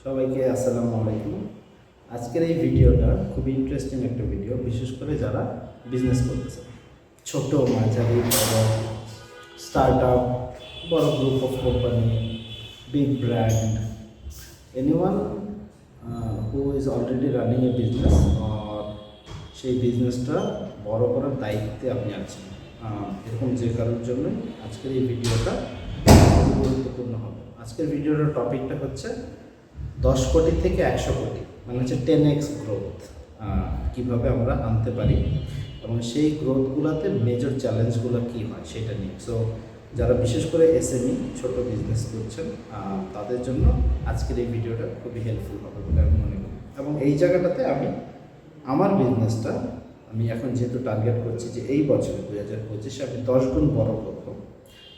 সবাইকে আসসালামু আলাইকুম। আজকের এই ভিডিওটা খুবই ইন্টারেস্টিং একটা ভিডিও, বিশেষ করে যারা বিজনেস করতেছে, ছোট মাঝারি বড় স্টার্ট আপ, বড় group of company, big brand, anyone who is already running a business আর সেই বিজনেসটা বড় করার দায়িত্বে আপনি আছেন। এরকম যে কারোর জন্যই আজকের এই ভিডিওটা খুব গুরুত্বপূর্ণ হবে। আজকের ভিডিওটার টপিকটা হচ্ছে 10 কোটি থেকে 100 কোটি, মানে হচ্ছে 10x গ্রোথ কীভাবে আমরা আনতে পারি এবং সেই গ্রোথগুলোতে মেজর চ্যালেঞ্জগুলো কী হয় সেটা নিয়ে। সো যারা বিশেষ করে এসএমই ছোট বিজনেস করছেন তাদের জন্য আজকের এই ভিডিওটা খুবই হেল্পফুল হবে বলে আমি মনে করি। এবং এই জায়গাটাতে আমি আমার বিজনেসটা আমি এখন যেহেতু টার্গেট করছি যে এই বছরে 2025 আমি 10 গুণ বড় করব।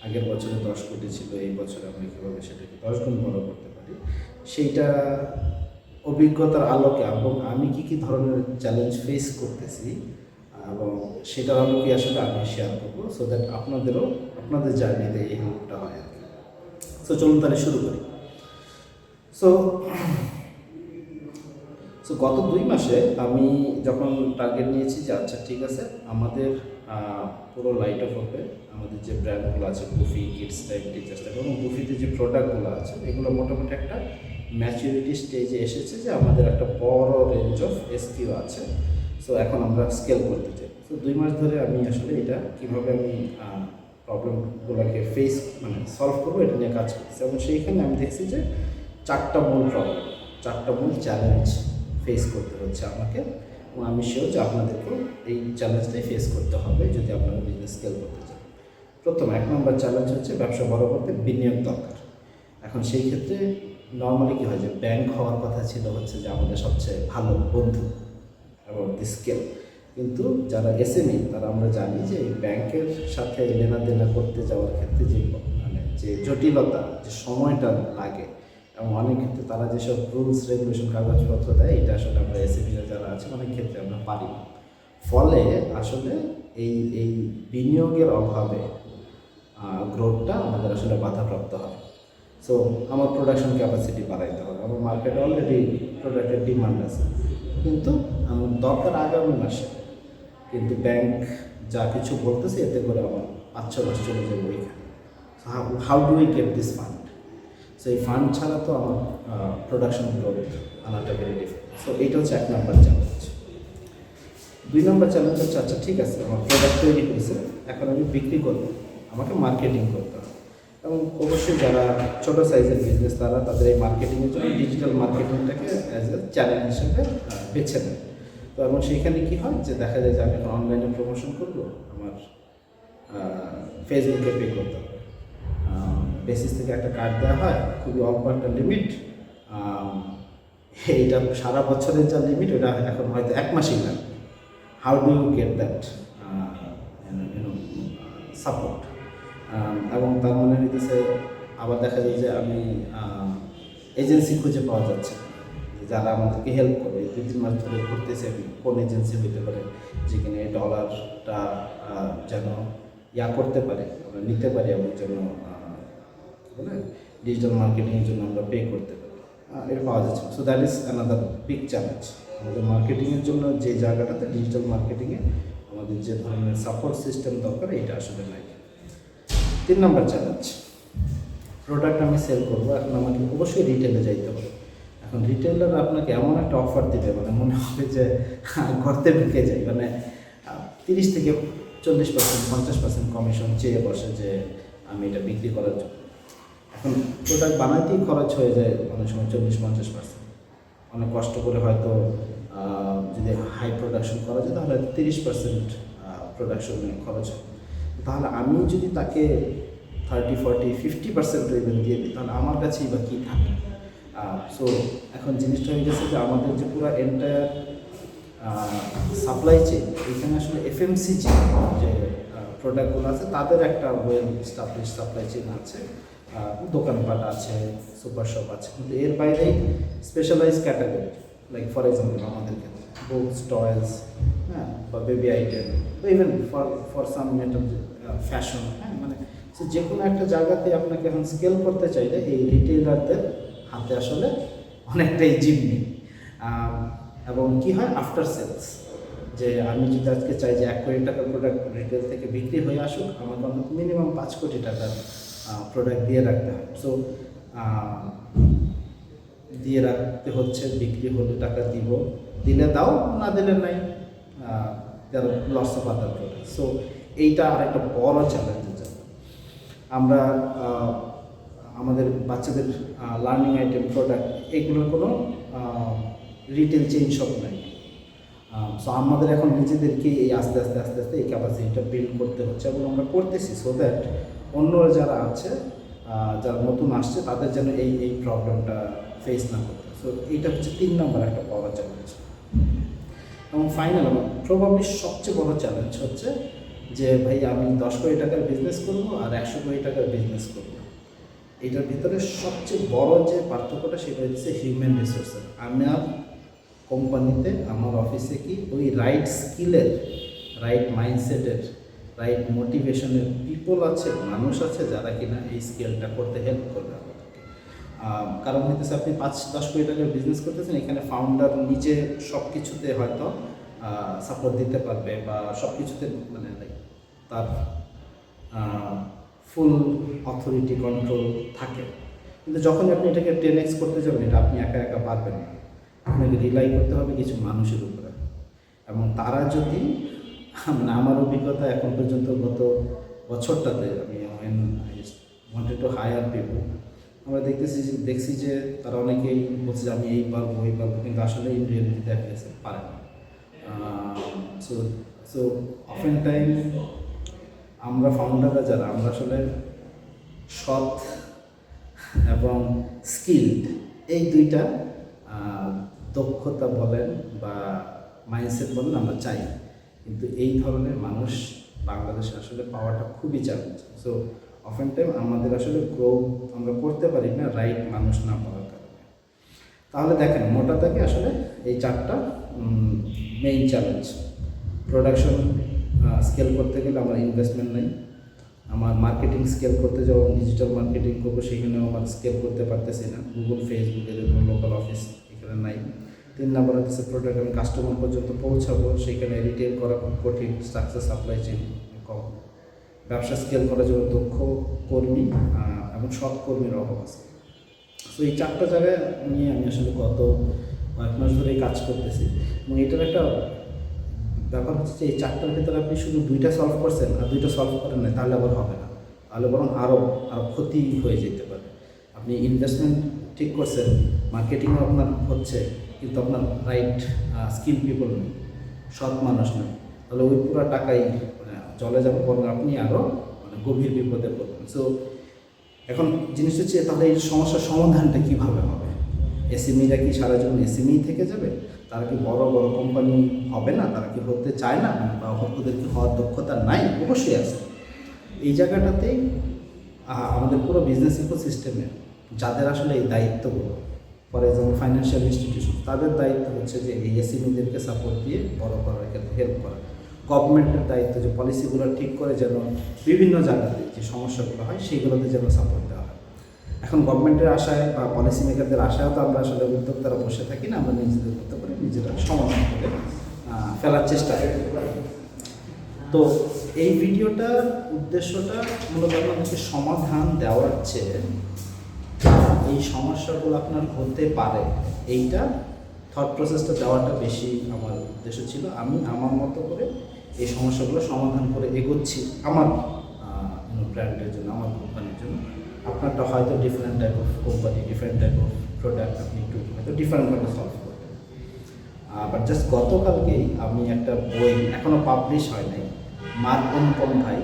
আগের বছরে 10 কোটি ছিল, এই বছরে আমি কীভাবে সেটাকে 10 গুণ বড় করতে পারি সেইটা অভিজ্ঞতার আলোকে এবং আমি কী ধরনের চ্যালেঞ্জ ফেস করতেছি এবং সেটার আলোকে আসলে আমি শেয়ার করবো, সো দ্যাট আপনাদের জার্নিতে এই হেল্পটা হয় আর কি। সো চলুন তাহলে শুরু করি। সো গত 2 মাসে আমি যখন টার্গেট নিয়েছি যে আচ্ছা ঠিক আছে, আমাদের পুরো লাইট অফ হবে, আমাদের যে ব্র্যান্ডগুলো আছে বুফি, কিডস টাইপ, টিচার্স টাইপ এবং বুফিতে যে প্রোডাক্টগুলো আছে এগুলো মোটামুটি একটা ম্যাচুরিটি স্টেজে এসেছে যে আমাদের একটা বড় রেঞ্জ অফ এসকিউ আছে। সো এখন আমরা স্কেল করতে চাই। সো 2 মাস ধরে আমি আসলে এটা কীভাবে আমি প্রবলেমগুলোকে সলভ করবো এটা নিয়ে কাজ করতেছি এবং সেইখানে আমি দেখছি যে 4টা মূল প্রবলেম, 4টা মূল চ্যালেঞ্জ ফেস করতে হচ্ছে আমাকে এবং আমি শিওর যে আপনাদেরকেও এই চ্যালেঞ্জটাই ফেস করতে হবে যদি আপনারা বিজনেস স্কেল করতে চান। প্রথম 1 নম্বর চ্যালেঞ্জ হচ্ছে ব্যবসা বড় করতে বিনিয়োগ দরকার। এখন সেই ক্ষেত্রে নর্মালি কী হয় যে ব্যাংক হওয়ার কথা ছিল হচ্ছে যে আমাদের সবচেয়ে ভালো বন্ধু এবং দি স্কেল, কিন্তু যারা এসএমই তারা আমরা জানি যে এই ব্যাংকের সাথে লেনাদেনা করতে যাওয়ার ক্ষেত্রে যে জটিলতা, যে সময়টা লাগে এবং অনেক ক্ষেত্রে তারা যেসব রুলস রেগুলেশন কাগজপত্র দেয় এটা আসলে আমরা এসএমইরা যারা আছে অনেক ক্ষেত্রে আমরা পারি না। ফলে আসলে এই বিনিয়োগের অভাবে গ্রোথটা আমাদের আসলে বাধাপ্রাপ্ত হয়। সো আমার প্রোডাকশন ক্যাপাসিটি বাড়াইতে হবে, আমার মার্কেটে অলরেডি প্রোডাক্টের ডিমান্ড আছে, কিন্তু আমার দরকার আগামী মাসে, কিন্তু ব্যাংক যা কিছু বলতেছে এতে করে আমার 5-6 মাস চলে যাবে ওইখানে। How do we get this fund? So এই ফান্ড ছাড়া তো আমার প্রোডাকশন গ্রোথ আনাটা ভেরি ডিফিকাল্ট। সো এইটা হচ্ছে 1 নম্বর চ্যালেঞ্জ। 2 নম্বর চ্যালেঞ্জ হচ্ছে আচ্ছা ঠিক আছে, আমার প্রোডাক্ট তৈরি হয়েছে, এখন আমি বিক্রি করবো, আমাকে মার্কেটিং করতে হবে এবং অবশ্যই যারা ছোটো সাইজের বিজনেস তাদের এই মার্কেটিংয়ের জন্য ডিজিটাল মার্কেটিংটাকে অ্যাজ এ চ্যানেল হিসেবে বেছে নেয়। তো এবং সেইখানে কী হয় যে দেখা যায় যে আমি এখন অনলাইনে প্রমোশন করবো, আমার ফেসবুকে পে করতে হবে, বেসিস থেকে একটা কার্ড দেওয়া হয়, খুবই অল্প একটা লিমিট, এইটা সারা বছরের যা লিমিট ওটা এখন হয়তো 1 মাসেই লাগবে। How do you get that support? এবং তার মানে হইতেছে আবার দেখা যায় যে আমি এজেন্সি খুঁজে পাওয়া যাচ্ছে যারা আমাদেরকে হেল্প করে। 2-3 মাস ধরে করতেছি আমি কোন এজেন্সি হইতে পারে যেখানে ডলারটা যেন করতে পারে, আমরা নিতে পারি এবং যেন ডিজিটাল মার্কেটিংয়ের জন্য আমরা পে করতে পারি, এটা পাওয়া যাচ্ছে। So that is another big challenge আমাদের মার্কেটিংয়ের জন্য। যে জায়গাটাতে ডিজিটাল মার্কেটিংয়ে আমাদের যে ধরনের সাপোর্ট সিস্টেম দরকার এটা আসলে নাই। 3 নম্বর চ্যালেঞ্জ, প্রোডাক্ট আমি সেল করবো, এখন আমাকে অবশ্যই রিটেলে যাইতে হবে। এখন রিটেলার আপনাকে এমন একটা অফার দিবে মনে হবে যে ঘরতে ঢুকে যায়, 30 থেকে 40%, 50% কমিশন চেয়ে বসে যে আমি এটা বিক্রি করার জন্য। এখন প্রোডাক্ট বানাইতেই খরচ হয়ে যায় অনেক সময় 40-50%। অনেক কষ্ট করে হয়তো যদি হাই প্রোডাকশন করা যায় তাহলে 30% প্রোডাকশনে খরচ হয়। তাহলে আমি যদি তাকে 30-40-50% রেভেন দিয়ে দিই তাহলে আমার কাছেই বা কী থাকে? সো এখন জিনিসটা হয়ে গেছে যে আমাদের যে পুরো এন্টায়ার সাপ্লাই চেইন, এখানে আসলে এফএমসিজি যে প্রোডাক্টগুলো আছে তাদের একটা ওয়েল এস্টাবলিশ সাপ্লাই চেইন আছে, দোকানপাট আছে, সুপার শপ আছে, কিন্তু এর বাইরেই specialize category like for example আমাদের ক্ষেত্রে বুকস, টয়েস, বা বেবি আইটেম, বা even for some metal fashion, so যে কোনো একটা জায়গাতে আপনাকে এখন স্কেল করতে চাইলে এই রিটেলারদের হাতে আসলে অনেকটাই জিম্মি। এবং কি হয় আফটার সেলস, যে আমি যদি আজকে চাই যে 1 কোটি টাকার প্রোডাক্ট রিটেল থেকে বিক্রি হয়ে আসুক, আমাকে অন্তত মিনিমাম 5 কোটি টাকার প্রোডাক্ট দিয়ে রাখতে হয়। সো দিয়ে রাখতে হচ্ছে, বিক্রি হলে টাকা দিব, দিলে দাও, না দিলে নাই, loss of other product. So এইটা আরেকটা বড় চ্যালেঞ্জের জন্য আমরা আমাদের বাচ্চাদের লার্নিং আইটেম প্রোডাক্ট এগুলোর কোনো রিটেল চেইন শপ নাই। সো আমাদের এখন নিজেদেরকে এই আস্তে আস্তে আস্তে আস্তে এই ক্যাপাসিটিটা বিল্ড করতে হচ্ছে, এবং আমরা করতেছি, সো দ্যাট অন্যরা যারা আছে, যারা নতুন আসছে, তাদের যেন এই প্রবলেমটা ফেস না করতে। সো এইটা হচ্ছে 3 নম্বর একটা বড় চ্যালেঞ্জ। এবং ফাইনাল আমার প্রবাবলি সবচেয়ে বড় চ্যালেঞ্জ হচ্ছে যে ভাই আমি 10 কোটি টাকার বিজনেস করবো আর 100 কোটি টাকার বিজনেস করবো। এটার ভিতরে সবচেয়ে বড় যে পার্থক্যটা সেটা হচ্ছে হিউম্যান রিসোর্সের। আমার কোম্পানিতে, আমার অফিসে কি ওই রাইট স্কিলের, রাইট মাইন্ডসেটের, রাইট মোটিভেশনের পিপল আছে, মানুষ আছে যারা কিনা এই স্কিলটা করতে হেল্প করবে আমাদেরকে। কারণ হইতেছে আপনি 5-10 কোটি টাকার বিজনেস করতেছেন, এখানে ফাউন্ডার নিজে সব কিছুতে হয়তো সাপোর্ট দিতে পারবে বা সব কিছুতে মানে তার ফুল অথরিটি কন্ট্রোল থাকে। কিন্তু যখন আপনি এটাকে 10x করতে যাবেন, এটা আপনি একা একা পারবেন না, আপনাকে রিলাই করতে হবে কিছু মানুষের উপরে। এবং তারা যদি, মানে আমার অভিজ্ঞতা এখন পর্যন্ত গত বছরটাতে, আমি ওয়ান্টেড টু হায়ার পিপল, আমরা দেখছি যে তারা অনেকেই বলছে যে আমি এই পারবো ওই পারবো, কিন্তু আসলে ইন রিয়েলিটি দেখা গেছে পারে না। সো অফেন টাইম আমরা ফাউন্ডাররা যারা, আমরা আসলে সৎ এবং স্কিলড, এই দুইটা দক্ষতা বলেন বা মাইন্ডসেট বলেন আমরা চাই, কিন্তু এই ধরনের মানুষ বাংলাদেশে আসলে পাওয়াটা খুবই চ্যালেঞ্জ। সো অফেন টাইম আমাদের আসলে গ্রো আমরা করতে পারি না রাইট মানুষ না পাওয়ার কারণে। তাহলে দেখেন মোটা থেকে আসলে এই 4টা মেইন চ্যালেঞ্জ। প্রোডাকশন স্কেল করতে গেলে আমার ইনভেস্টমেন্ট নেই, আমার মার্কেটিং স্কেল করতে যাবো, ডিজিটাল মার্কেটিং করবো, সেখানেও আমার স্কেল করতে পারতেছি না, গুগল ফেসবুকে লোকাল অফিস এখানে নাই। 3 নম্বর হচ্ছে প্রোডাক্ট আমি কাস্টমার পর্যন্ত পৌঁছাবো, সেখানে রিটেল করা খুব কঠিন, স্ট্রাকচার সাপ্লাই চেইন কম, ব্যবসা স্কেল করার জন্য দক্ষ কর্মী এবং সৎ কর্মীর অভাব আছে। সো এই 4টা জায়গায় নিয়ে আমি আসলে গত কয়েক মাস ধরেই কাজ করতেছি। এবং এটার একটা ব্যাপার হচ্ছে যে এই 4টার ভিতরে আপনি শুধু 2টা সলভ করছেন আর 2টা সলভ করেন না, তাহলে আবার হবে না, তাহলে বরং আরও ক্ষতি হয়ে যেতে পারে। আপনি ইনভেস্টমেন্ট ঠিক করছেন, মার্কেটিংও আপনার হচ্ছে, কিন্তু আপনার রাইট স্কিল পিপল নেই, সৎ মানুষ নেই, তাহলে ওই পুরো টাকাই চলে যাবে, বরং আপনি আরও গভীর বিপদে পড়বেন। সো এখন জিনিস হচ্ছে তাহলে এই সমস্যার সমাধানটা কীভাবে হবে? এসএমইরা কি সারা জীবন এসএমই থেকে যাবে? তারা কি বড় বড় কোম্পানি হবে না? তারা কি হতে চায় না, বা ওদের কি হওয়ার দক্ষতা নাই? অবশ্যই আছে। এই জায়গাটাতেই আমাদের পুরো বিজনেস ইকোসিস্টেমে যাদের আসলে এই দায়িত্বগুলো, ফর এক্সাম্পল ফাইন্যান্সিয়াল ইনস্টিটিউশন, তাদের দায়িত্ব হচ্ছে যে এই এসএমইদেরকে সাপোর্ট দিয়ে বড় করার ক্ষেত্রে হেল্প করা। গভর্নমেন্টের দায়িত্ব যে পলিসিগুলো ঠিক করে যেন বিভিন্ন জায়গাতে যে সমস্যাগুলো হয় সেইগুলোতে যেন সাপোর্ট দেওয়া হয়। এখন গভর্নমেন্টের আশায় বা পলিসি মেকারদের আশায় তো আমরা আসলে উদ্যোক্তারা বসে থাকি না, আমরা নিজেদের মতো করে নিজেরা সমাধান করে ফেলার চেষ্টা করি। তো এই ভিডিওটার উদ্দেশ্যটা মূলত আপনাদেরকে সমাধান দেওয়ার চেয়ে এই সমস্যাগুলো আপনার হতে পারে এইটা থট প্রসেসটা দেওয়াটা বেশি আমার উদ্দেশ্য ছিল। আমি আমার মতো করে এই সমস্যাগুলো সমাধান করে এগোচ্ছি আমার ব্র্যান্ডের জন্য, আমার কোম্পানির জন্য। আপনারটা হয়তো different type of company, different type of product, আপনি একটু হয়তো ডিফারেন্টভাবে সলভ করবেন। বাট জাস্ট গতকালকেই আমি একটা বই, এখনও পাবলিশ হয় নাই, মার্ক অনুপম ভাই,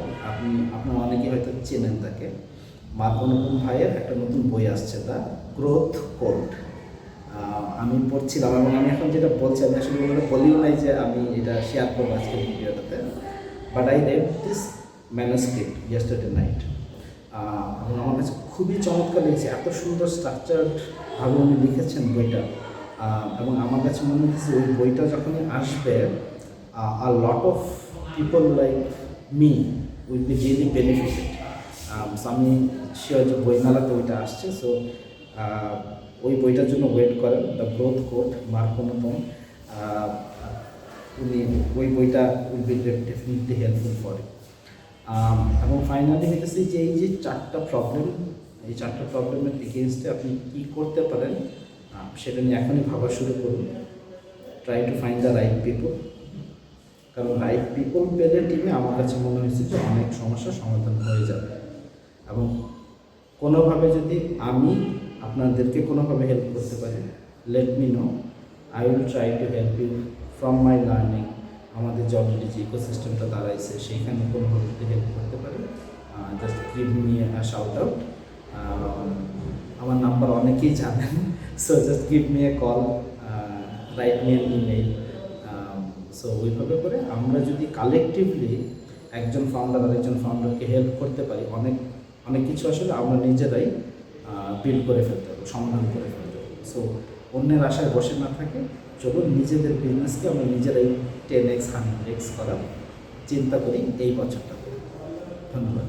আপনারা অনেকেই হয়তো চেনেন তাকে। মার্ক অনুপম ভাইয়ের একটা নতুন বই আসছে, দ্য গ্রোথ কোড। আমি পড়ছিলাম এবং আমি এখন যেটা বলছি, আমি আসলে বলিও নাই যে আমি এটা শেয়ার করবো আজকে ভিডিওটাতে, but I red this manuscript yesterday night. এবং আমার কাছে খুবই চমৎকার লেগেছে, এত সুন্দর স্ট্রাকচারভাবে উনি লিখেছেন বইটা। এবং আমার কাছে মনে হচ্ছে ওই বইটা যখনই আসবে, a lot of people like me will be really benefited. আমি শিওর যে বইমেলাতে ওইটা আসছে। সো ওই বইটার জন্য ওয়েট করেন, the growth code, Mark Anupam. উনি ওই বইটা will be definitely helpful for you. এবং ফাইনালি হইতেছে যে এই যে 4টা প্রবলেম, এই 4টা প্রবলেমের এগেনস্টে আপনি কী করতে পারেন সেটা নিয়ে এখনই ভাবা শুরু করুন। Try to find the right people, কারণ রাইট পিপল পেলে টিমে আমার কাছে মনে হয়েছে যে অনেক সমস্যার সমাধান হয়ে যাবে। এবং কোনোভাবে যদি আমি আপনাদেরকে কোনোভাবে হেল্প করতে পারি, let me know, I will try to help you from my learning. আমাদের যে অলরেডি যে ইকোসিস্টেমটা দাঁড়াইছে সেইখানে কোনোভাবে যদি হেল্প করতে পারি, just give me a shout out. আমার নাম্বার অনেকেই জানেন, so just give me a call, write me an email. So ওইভাবে করে আমরা যদি কালেকটিভলি একজন ফাউন্ডার আর একজন ফাউন্ডারকে হেল্প করতে পারি, অনেক অনেক কিছু আসলে আমরা নিজেরাই বিল্ড করে ফেলতে পারবো, সমাধান করে ফেলতে পারবো। সো অন্যের আশায় বসে না থাকে, চলুন নিজেদের বিজনেসকে আমরা নিজেরাই 10x 100x করার চিন্তা করি এই বছরটা। ধন্যবাদ।